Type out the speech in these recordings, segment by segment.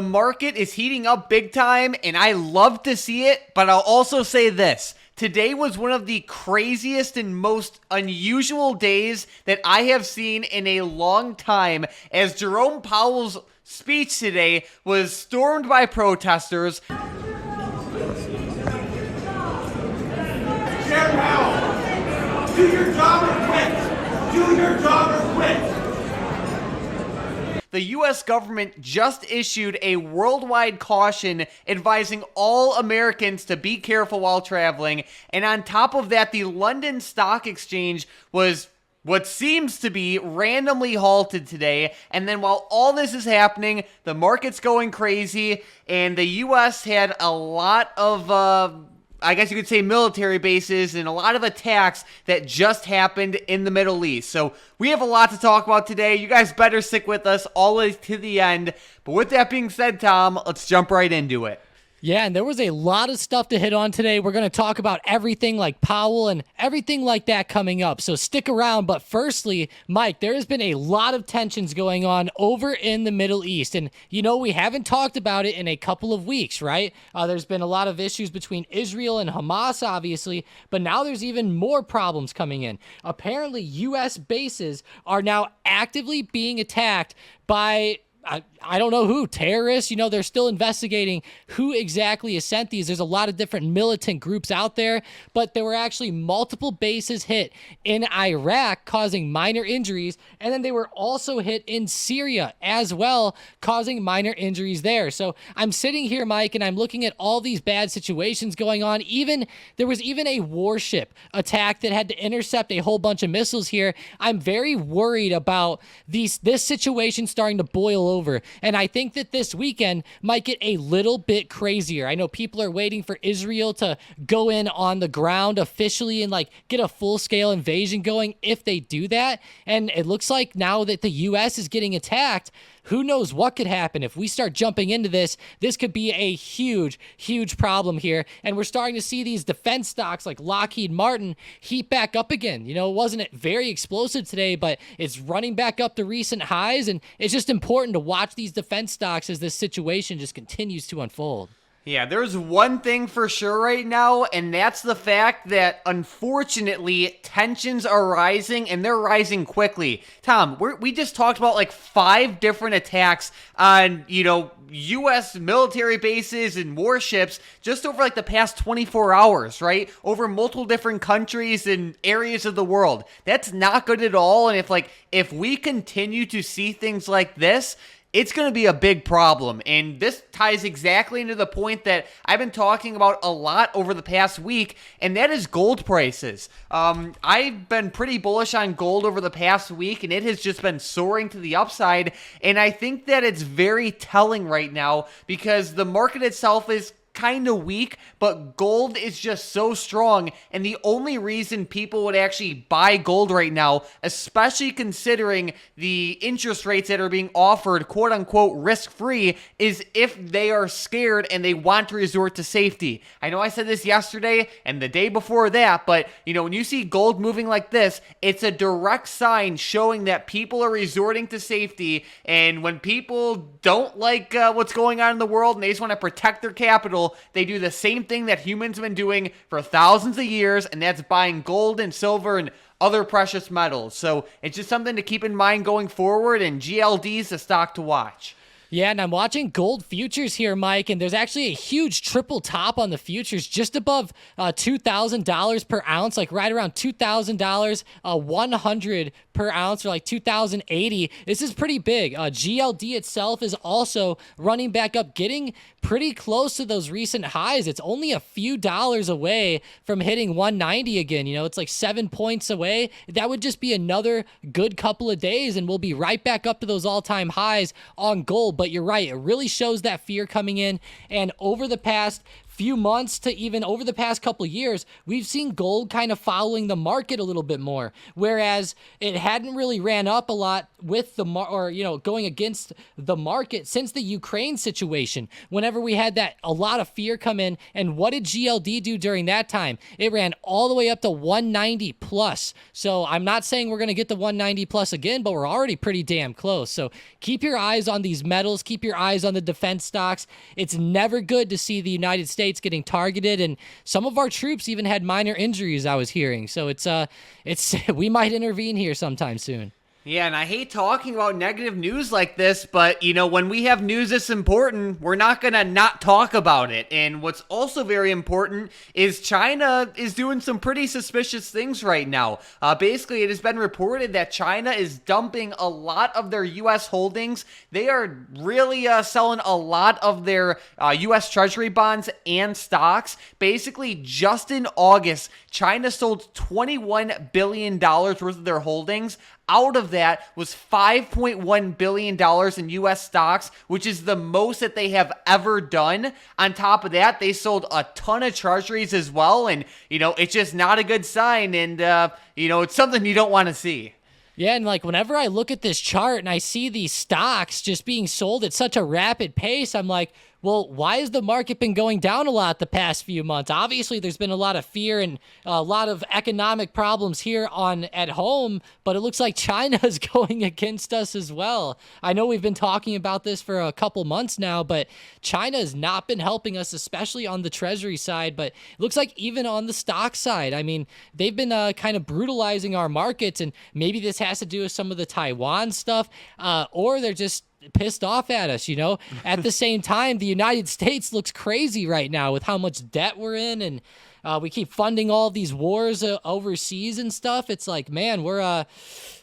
The market is heating up big time, and I love to see it, but I'll also say this. Today was one of the craziest and most unusual days that I have seen in a long time, as Jerome Powell's speech today was stormed by protesters. Chair Powell, do your job or quit! Do your job or quit! The U.S. government just issued a worldwide caution advising all Americans to be careful while traveling. And on top of that, the London Stock Exchange was what seems to be randomly halted today. And then while all this is happening, the market's going crazy, and the U.S. had a lot of I guess you could say military bases and a lot of attacks that just happened in the Middle East. So we have a lot to talk about today. You guys better stick with us all the way to the end. But with that being said, Tom, let's jump right into it. Yeah, and there was a lot of stuff to hit on today. We're going to talk about everything like Powell and everything like that coming up. So stick around. But firstly, Mike, there has been a lot of tensions going on over in the Middle East. And, we haven't talked about it in a couple of weeks, right? There's been a lot of issues between Israel and Hamas, obviously. But now there's even more problems coming in. Apparently, U.S. bases are now actively being attacked by I don't know who, terrorists. They're still investigating who exactly has sent these. There's a lot of different militant groups out there, but there were actually multiple bases hit in Iraq, causing minor injuries, and then they were also hit in Syria as well, causing minor injuries there. So I'm sitting here, Mike, and I'm looking at all these bad situations going on. There was even a warship attack that had to intercept a whole bunch of missiles here. I'm very worried about this situation starting to boil over. And I think that this weekend might get a little bit crazier. I know people are waiting for Israel to go in on the ground officially and get a full-scale invasion going if they do that. And it looks like now that the U.S. is getting attacked, who knows what could happen. If we start jumping into this could be a huge, huge problem here. And we're starting to see these defense stocks like Lockheed Martin heat back up again. It wasn't very explosive today, but it's running back up to recent highs. And it's just important to watch these defense stocks as this situation just continues to unfold. Yeah, there's one thing for sure right now, and that's the fact that, unfortunately, tensions are rising, and they're rising quickly. Tom, we just talked about 5 different attacks on, U.S. military bases and warships just over the past 24 hours, right? Over multiple different countries and areas of the world. That's not good at all, and if we continue to see things like this, it's going to be a big problem, and this ties exactly into the point that I've been talking about a lot over the past week, and that is gold prices. I've been pretty bullish on gold over the past week, and it has just been soaring to the upside, and I think that it's very telling right now because the market itself is kind of weak, but gold is just so strong, and the only reason people would actually buy gold right now, especially considering the interest rates that are being offered, quote unquote, risk-free, is if they are scared and they want to resort to safety. I know I said this yesterday and the day before that, but when you see gold moving like this, it's a direct sign showing that people are resorting to safety, and when people don't like what's going on in the world and they just want to protect their capital, they do the same thing that humans have been doing for thousands of years, and that's buying gold and silver and other precious metals. So it's just something to keep in mind going forward, and GLD is a stock to watch. Yeah, and I'm watching gold futures here, Mike, and there's actually a huge triple top on the futures just above $2,000 per ounce, right around $2,000, 100 per ounce, or $2,080. This is pretty big. GLD itself is also running back up, getting pretty close to those recent highs. It's only a few dollars away from hitting 190 again. It's 7 points away. That would just be another good couple of days, and we'll be right back up to those all-time highs on gold. But you're right, it really shows that fear coming in. And over the past few months to even over the past couple years, we've seen gold kind of following the market a little bit more, whereas it hadn't really ran up a lot with the going against the market since the Ukraine situation. Whenever we had that a lot of fear come in, and what did GLD do during that time? It ran all the way up to 190 plus. So I'm not saying we're going to get to 190 plus again, but we're already pretty damn close. So keep your eyes on these metals, keep your eyes on the defense stocks. It's never good to see the United States getting targeted, and some of our troops even had minor injuries, I was hearing. So it's we might intervene here sometime soon. Yeah, and I hate talking about negative news like this, but, when we have news that's important, we're not going to not talk about it. And what's also very important is China is doing some pretty suspicious things right now. Basically, it has been reported that China is dumping a lot of their U.S. holdings. They are really selling a lot of their U.S. Treasury bonds and stocks. Basically, just in August, China sold $21 billion worth of their holdings. Out of that was $5.1 billion in U.S. stocks, which is the most that they have ever done. On top of that, they sold a ton of treasuries as well. And, it's just not a good sign. And, it's something you don't want to see. Yeah, and whenever I look at this chart and I see these stocks just being sold at such a rapid pace, I'm like, well, why has the market been going down a lot the past few months? Obviously, there's been a lot of fear and a lot of economic problems here at home, but it looks like China is going against us as well. I know we've been talking about this for a couple months now, but China has not been helping us, especially on the treasury side, but it looks like even on the stock side. I mean, they've been kind of brutalizing our markets, and maybe this has to do with some of the Taiwan stuff, or they're just pissed off at us, At the same time, the United States looks crazy right now with how much debt we're in, and we keep funding all of these wars overseas and stuff. It's like, man, we're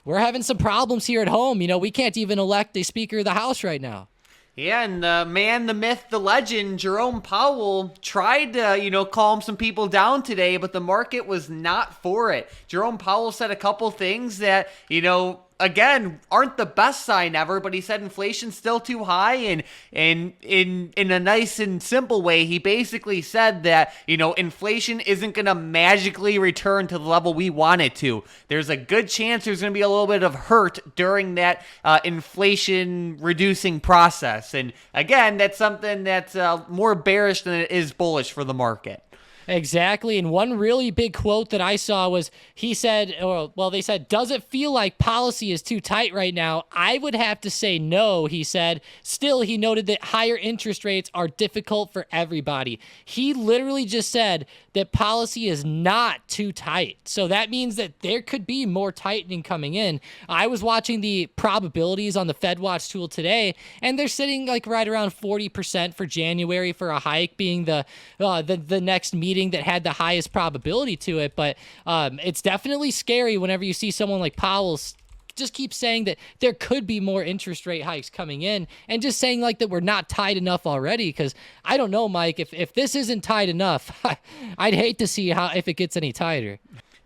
having some problems here at home. We can't even elect a Speaker of the House right now. Yeah, and the man, the myth, the legend, Jerome Powell tried to, calm some people down today, but the market was not for it. Jerome Powell said a couple things that, again, aren't the best sign ever, but he said inflation's still too high, and in a nice and simple way, he basically said that, inflation isn't going to magically return to the level we want it to. There's a good chance there's going to be a little bit of hurt during that inflation reducing process. And again, that's something that's more bearish than it is bullish for the market. Exactly. And one really big quote that I saw was they said, does it feel like policy is too tight right now? I would have to say no, he said. Still, he noted that higher interest rates are difficult for everybody. He literally just said that policy is not too tight. So that means that there could be more tightening coming in. I was watching the probabilities on the FedWatch tool today, and they're sitting right around 40% for January for a hike being the next meeting that had the highest probability to it. But it's definitely scary whenever you see someone like Powell just keep saying that there could be more interest rate hikes coming in, and just saying that we're not tight enough already. Because I don't know, Mike, if this isn't tight enough, I'd hate to see if it gets any tighter.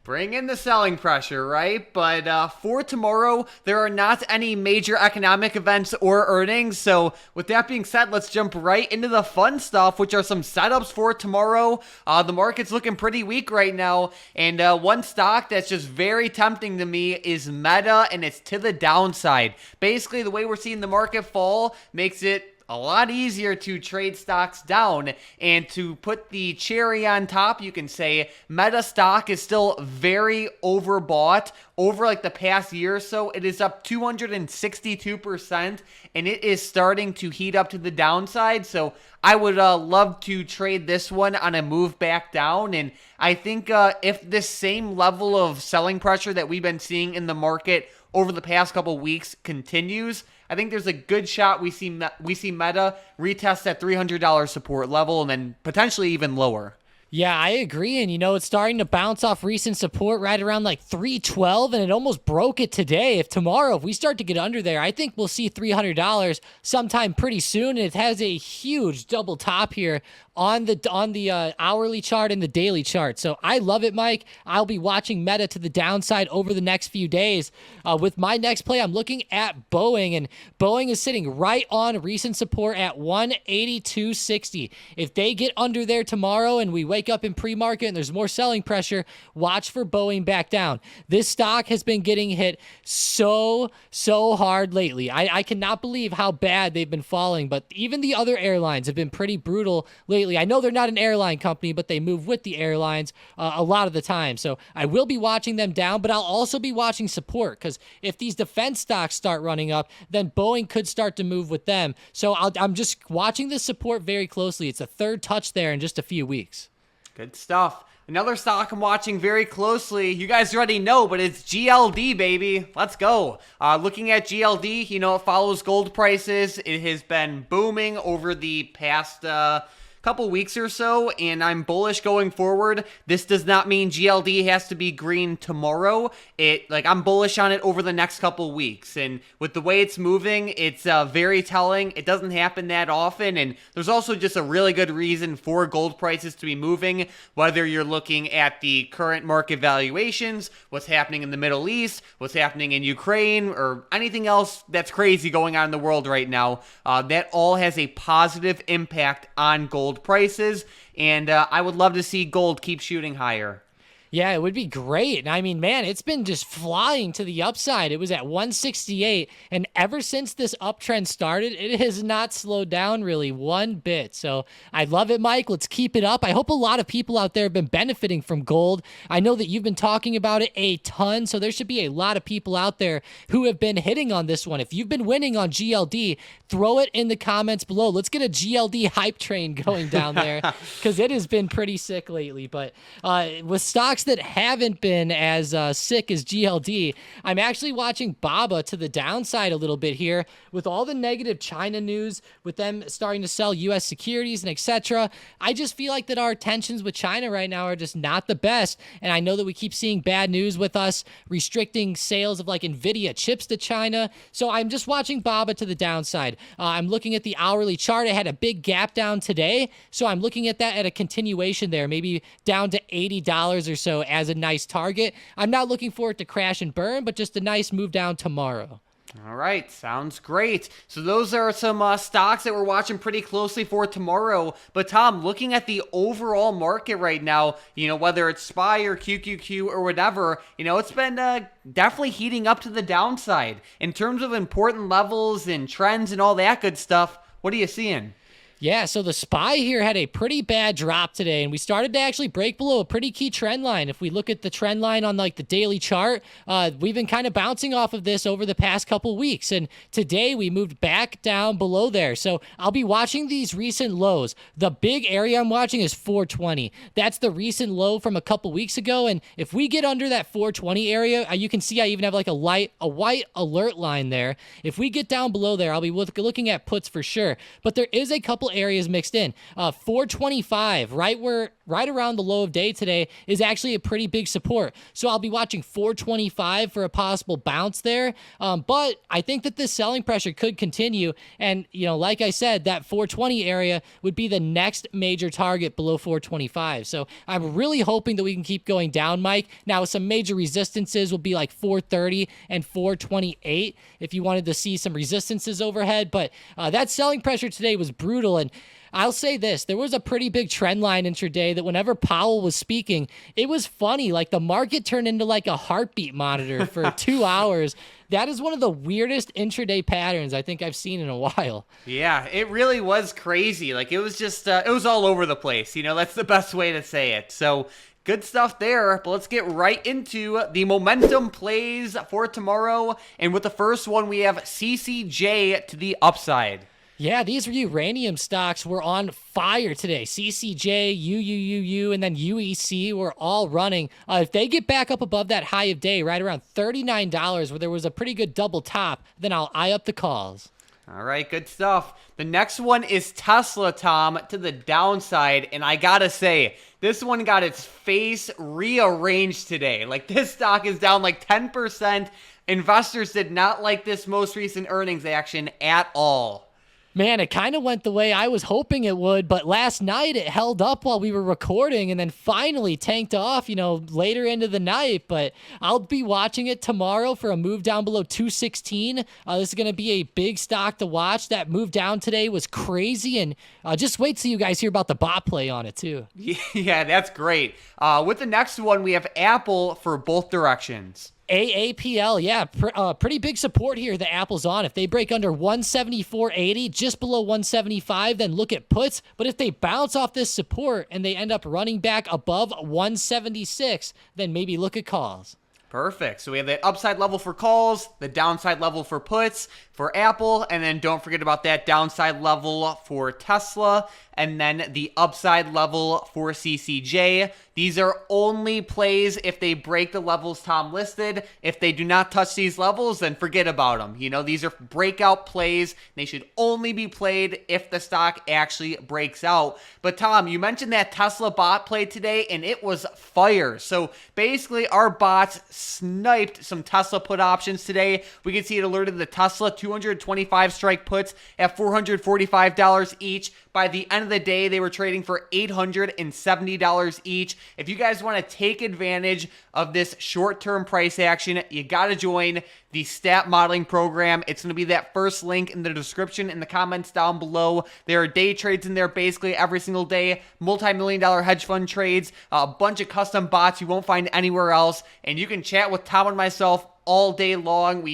Bring in the selling pressure, right? But for tomorrow, there are not any major economic events or earnings. So with that being said, let's jump right into the fun stuff, which are some setups for tomorrow. The market's looking pretty weak right now. And one stock that's just very tempting to me is Meta, and it's to the downside. Basically, the way we're seeing the market fall makes it a lot easier to trade stocks down. And to put the cherry on top, you can say Meta stock is still very overbought. Over the past year or so, it is up 262%, and it is starting to heat up to the downside. So I would love to trade this one on a move back down. And I think if this same level of selling pressure that we've been seeing in the market over the past couple weeks continues, I think there's a good shot we see Meta retest that $300 support level and then potentially even lower. Yeah, I agree. And, it's starting to bounce off recent support right around 312, and it almost broke it today. If we start to get under there, I think we'll see $300 sometime pretty soon. And it has a huge double top here on the hourly chart and the daily chart. So I love it, Mike. I'll be watching Meta to the downside over the next few days. With my next play, I'm looking at Boeing, and Boeing is sitting right on recent support at 182.60. If they get under there tomorrow and we wake up in pre-market and there's more selling pressure, watch for Boeing back down. This stock has been getting hit so hard lately. I cannot believe how bad they've been falling, but even the other airlines have been pretty brutal lately. I know they're not an airline company, but they move with the airlines a lot of the time. So I will be watching them down, but I'll also be watching support, because if these defense stocks start running up, then Boeing could start to move with them. So I'm just watching the support very closely. It's a third touch there in just a few weeks. Good stuff. Another stock I'm watching very closely, you guys already know, but it's GLD, baby. Let's go. Looking at GLD, it follows gold prices. It has been booming over the past couple weeks or so, and I'm bullish going forward. This does not mean GLD has to be green tomorrow. I'm bullish on it over the next couple weeks, and with the way it's moving, it's very telling. It doesn't happen that often, and there's also just a really good reason for gold prices to be moving, whether you're looking at the current market valuations, what's happening in the Middle East, what's happening in Ukraine, or anything else that's crazy going on in the world right now. That all has a positive impact on gold prices, and I would love to see gold keep shooting higher. Yeah, it would be great. And I mean, man, it's been just flying to the upside. It was at 168, and ever since this uptrend started, it has not slowed down really one bit. So I love it, Mike. Let's keep it up. I hope a lot of people out there have been benefiting from gold. I know that you've been talking about it a ton, so there should be a lot of people out there who have been hitting on this one. If you've been winning on GLD, throw it in the comments below. Let's get a GLD hype train going down there, because it has been pretty sick lately. But with stocks that haven't been as sick as GLD, I'm actually watching BABA to the downside a little bit here with all the negative China news, with them starting to sell U.S. securities and etc. I just feel like that our tensions with China right now are just not the best, and I know that we keep seeing bad news with us restricting sales of like NVIDIA chips to China, so I'm just watching BABA to the downside. I'm looking at the hourly chart. It had a big gap down today, so I'm looking at that at a continuation there, maybe down to $80 or so as a nice target. I'm not looking for it to crash and burn, but just a nice move down tomorrow. All right, sounds great. So those are some stocks that we're watching pretty closely for tomorrow. But Tom, looking at the overall market right now, whether it's SPY or QQQ or whatever, it's been definitely heating up to the downside. In terms of important levels and trends and all that good stuff, what are you seeing? Yeah, so the SPY here had a pretty bad drop today, and we started to actually break below a pretty key trend line. If we look at the trend line on like the daily chart, we've been kind of bouncing off of this over the past couple weeks, and today we moved back down below there. So I'll be watching these recent lows. The big area I'm watching is 420. That's the recent low from a couple weeks ago, and if we get under that 420 area, you can see I even have like a white alert line there. If we get down below there, I'll be looking at puts for sure, but there is a couple areas mixed in. 425, right around the low of day today, is actually a pretty big support. So I'll be watching 425 for a possible bounce there. But I think that this selling pressure could continue. And, like I said, that 420 area would be the next major target below 425. So I'm really hoping that we can keep going down, Mike. Now, some major resistances will be like 430 and 428 if you wanted to see some resistances overhead. But that selling pressure today was brutal. And I'll say this, there was a pretty big trend line intraday that whenever Powell was speaking, it was funny. Like the market turned into like a heartbeat monitor for 2 hours. That is one of the weirdest intraday patterns I think I've seen in a while. Yeah, it really was crazy. Like it was just, it was all over the place. That's the best way to say it. So good stuff there, but let's get right into the momentum plays for tomorrow. And with the first one, we have CCJ to the upside. Yeah, these uranium stocks were on fire today. CCJ, UUUU, and then UEC were all running. If they get back up above that high of day, right around $39, where there was a pretty good double top, then I'll eye up the calls. All right, good stuff. The next one is Tesla, Tom, to the downside. And I gotta say, this one got its face rearranged today. Like this stock is down like 10%. Investors did not like this most recent earnings action at all. Man, it kind of went the way I was hoping it would, but last night it held up while we were recording and then finally tanked off, later into the night. But I'll be watching it tomorrow for a move down below 216. This is going to be a big stock to watch. That move down today was crazy, and just wait till you guys hear about the bot play on it, too. Yeah, that's great. With the next one, we have Apple for both directions. AAPL, yeah, pretty big support here the Apple's on. If they break under 174.80, just below 175, then look at puts. But if they bounce off this support and they end up running back above 176, then maybe look at calls. Perfect. So we have the upside level for calls, the downside level for puts for Apple, and then don't forget about that downside level for Tesla, and then the upside level for CCJ. These are only plays if they break the levels Tom listed. If they do not touch these levels, then forget about them. These are breakout plays. They should only be played if the stock actually breaks out. But Tom, you mentioned that Tesla bot play today, and it was fire. So basically, our bots sniped some Tesla put options today. We can see it alerted the Tesla 225 strike puts at $445 each. By the end of the day, they were trading for $870 each. If you guys want to take advantage of this short-term price action, you got to join the stat modeling program. It's going to be that first link in the description in the comments down below. There are day trades in there basically every single day, multi-million-dollar hedge fund trades, a bunch of custom bots you won't find anywhere else, and you can chat with Tom and myself all day long.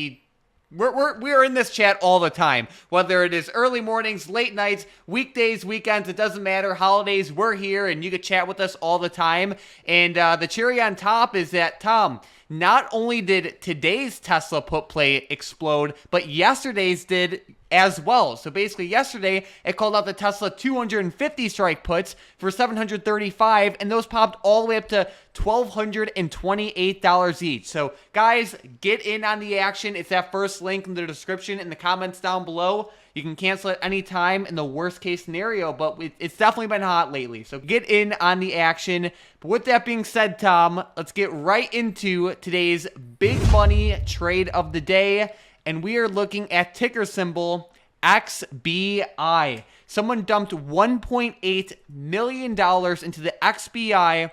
We're in this chat all the time, whether it is early mornings, late nights, weekdays, weekends, it doesn't matter, holidays, we're here, and you can chat with us all the time. And the cherry on top is that, Tom, not only did today's Tesla put play explode, but yesterday's did as well. So basically yesterday, it called out the Tesla 250 strike puts for $735, and those popped all the way up to $1,228 each. So guys, get in on the action. It's that first link in the description in the comments down below. You can cancel at any time in the worst case scenario, but it's definitely been hot lately. So get in on the action. But with that being said, Tom, let's get right into today's big money trade of the day. And we are looking at ticker symbol XBI. Someone dumped $1.8 million into the XBI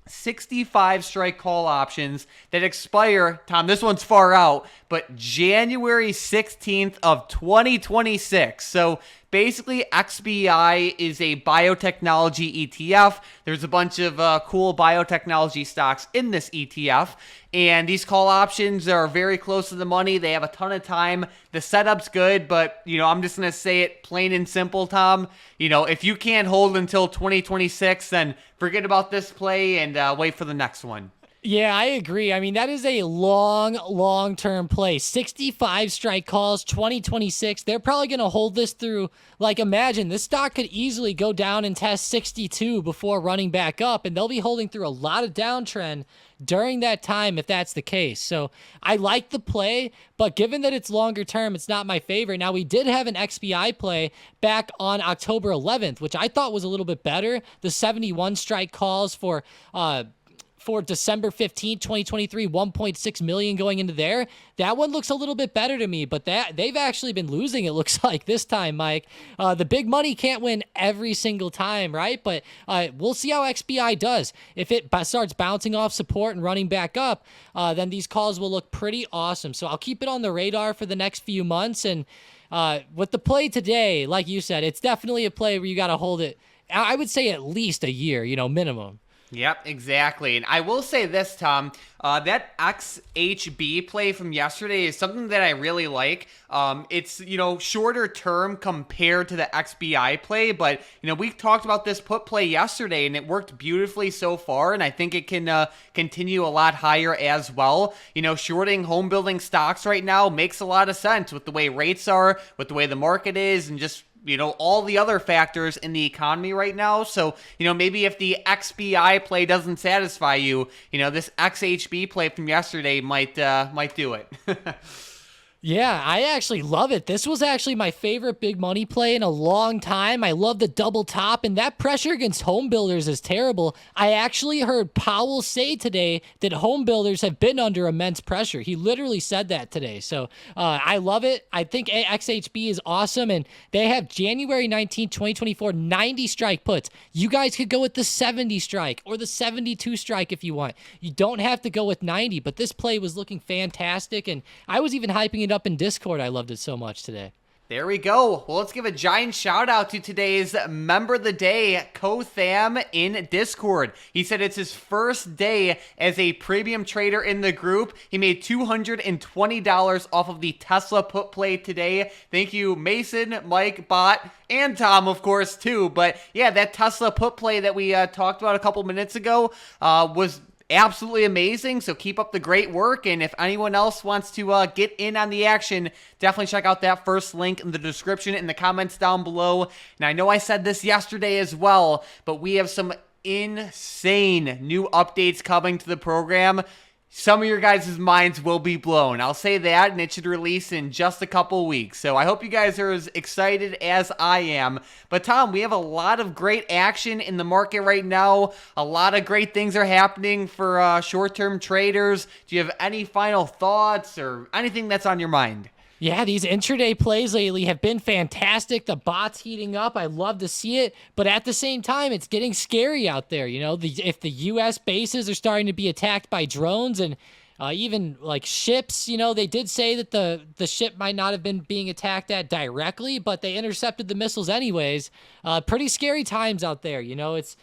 65 strike call options that expire, Tom, this one's far out, but January 16th of 2026. So basically, XBI is a biotechnology ETF. There's a bunch of cool biotechnology stocks in this ETF. And these call options are very close to the money. They have a ton of time. The setup's good, but, I'm just going to say it plain and simple, Tom. If you can't hold until 2026, then forget about this play and wait for the next one. Yeah, I agree. I mean, that is a long-term play. 65 strike calls, 2026. They're probably going to hold this through, imagine this stock could easily go down and test 62 before running back up, and they'll be holding through a lot of downtrend during that time if that's the case. So I like the play, but given that it's longer term, it's not my favorite. Now, we did have an XBI play back on October 11th, which I thought was a little bit better. The 71 strike calls for December 15th, 2023, 1.6 million going into there. That one looks a little bit better to me, but they've actually been losing, it looks like, this time, Mike. The big money can't win every single time, right? But we'll see how XBI does. If it starts bouncing off support and running back up, then these calls will look pretty awesome. So I'll keep it on the radar for the next few months. And with the play today, like you said, it's definitely a play where you got to hold it, I would say at least a year, minimum. Yep, exactly. And I will say this, Tom, that XHB play from yesterday is something that I really like. It's, shorter term compared to the XBI play, but, we talked about this put play yesterday and it worked beautifully so far. And I think it can continue a lot higher as well. Shorting home building stocks right now makes a lot of sense with the way rates are, with the way the market is, and just all the other factors in the economy right now. So, maybe if the XBI play doesn't satisfy you, this XHB play from yesterday might do it. Yeah, I actually love it. This was actually my favorite big money play in a long time. I love the double top, and that pressure against home builders is terrible. I actually heard Powell say today that home builders have been under immense pressure. He literally said that today. So I love it. I think XHB is awesome, and they have January 19, 2024, 90 strike puts. You guys could go with the 70 strike or the 72 strike if you want. You don't have to go with 90, but this play was looking fantastic, and I was even hyping it up in Discord. I loved it so much today. There we go. Well, let's give a giant shout out to today's member of the day, Kotham in Discord. He said it's his first day as a premium trader in the group. He made $220 off of the Tesla put play today. Thank you, Mason, Mike, Bot, and Tom, of course, too. But yeah, that Tesla put play that we talked about a couple minutes ago was absolutely amazing. So keep up the great work, and if anyone else wants to get in on the action, definitely check out that first link in the description in the comments down below. And I know I said this yesterday as well, but we have some insane new updates coming to the program. Some of your guys' minds will be blown. I'll say that, and it should release in just a couple weeks. So I hope you guys are as excited as I am. But Tom, we have a lot of great action in the market right now. A lot of great things are happening for short-term traders. Do you have any final thoughts or anything that's on your mind? Yeah, these intraday plays lately have been fantastic. The bot's heating up. I love to see it. But at the same time, it's getting scary out there. You know, if the U.S. bases are starting to be attacked by drones and even like ships, you know, they did say that the ship might not have been being attacked at directly, but they intercepted the missiles anyways. Pretty scary times out there. You know, it's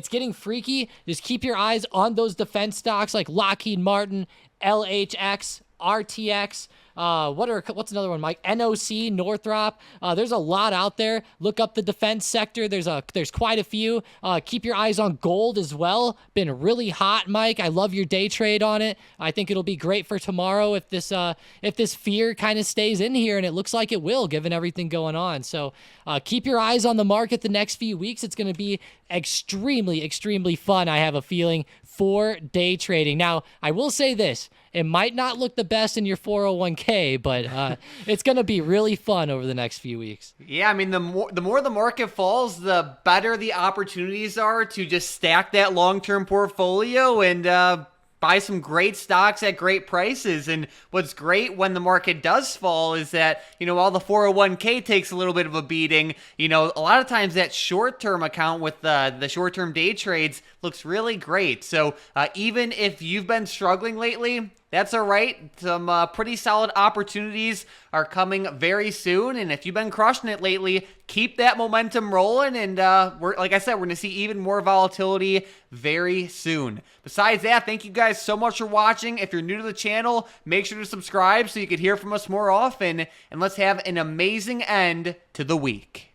getting freaky. Just keep your eyes on those defense stocks like Lockheed Martin, LHX, RTX. What's another one, Mike? NOC, Northrop. There's a lot out there. Look up the defense sector. There's quite a few. Keep your eyes on gold as well. Been really hot, Mike. I love your day trade on it. I think it'll be great for tomorrow if this fear kind of stays in here, and it looks like it will, given everything going on. So keep your eyes on the market the next few weeks. It's going to be extremely, extremely fun, I have a feeling, for day trading. Now, I will say this. It might not look the best in your 401k, but it's going to be really fun over the next few weeks. Yeah, I mean, the more the market falls, the better the opportunities are to just stack that long-term portfolio and buy some great stocks at great prices. And what's great when the market does fall is that, you know, while the 401k takes a little bit of a beating, you know, a lot of times that short-term account with the short-term day trades looks really great. So even if you've been struggling lately, that's all right. Some pretty solid opportunities are coming very soon. And if you've been crushing it lately, keep that momentum rolling. And like I said, we're going to see even more volatility very soon. Besides that, thank you guys so much for watching. If you're new to the channel, make sure to subscribe so you can hear from us more often. And let's have an amazing end to the week.